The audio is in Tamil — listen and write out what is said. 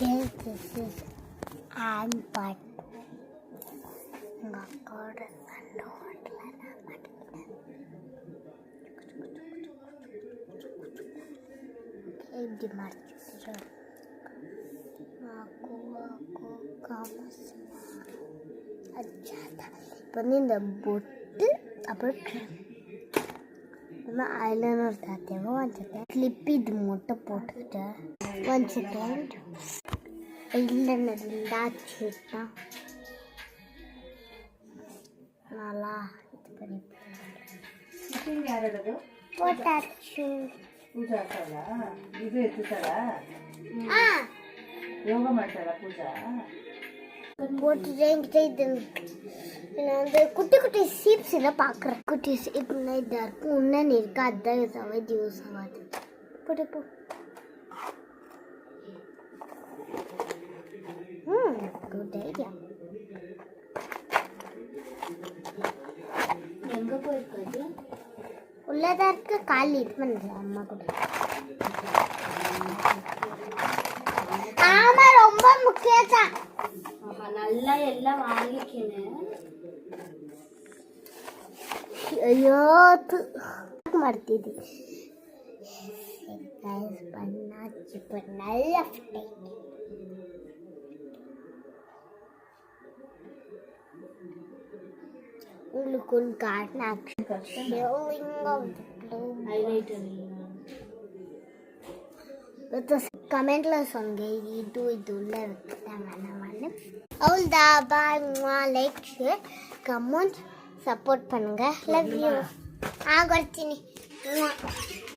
Guys, this is and but God ఇది మార్చురా నాకు కామస్ అజ్జాత ఇప్పుడు இந்த பொட்டு அப்புறம் நான் ஐலைனர் தாத்தேவோ ஒன் செகண்ட் கிளிப் இது மட்டும் போட்டுக்கிட்டேன் ஒன் செகண்ட் ஐலைனர் இருந்தாச்சுன்னா நல்லா இது பண்ணி போட்டாச்சு ಪೂಜಾ ಆಗ್ತಾಳ ಇದು ಎತ್ತುತ್ತಾಳ ಯೋಗ ಮಾಡ್ತಾಳ ಪೂಜಾ போட்டுட்டு என்கிட்ட இது நான் வந்து குட்டி குட்டி சீப்ஸ் எல்லாம் பார்க்குறேன் குட்டி சீப்னா இதாக இருக்கும் இன்னும் இருக்கா அதுதான் யூஸ் ஆகாது யூஸ் ஆகாது போட்டு போ குட் ஐடியா எங்கே போயிருக்காது உள்ளதா இருக்க கால் இது பண்ணல அம்மா கூட ஆமா ரொம்ப முக்கியம் நல்லா எல்லாம் வாங்கிக்கணும் ಅಯ್ಯೋ ಮಾಡ್ತಿದ್ದೆ ಬಣ್ಣ ಚಿಪ್ಪನ್ನೆಲ್ಲ உங்களுக்கு ஒரு கார்டன் ஆக்ஷன் கமெண்ட்ல சொல்லுங்க ಇದು ಉள்ள இருக்குதாங்க அவ்வளோதா பாய் லைக் ஷேர் கமெண்ட் சப்போர்ட் பண்ணுங்க லவ் யூ கொடுತೀನಿ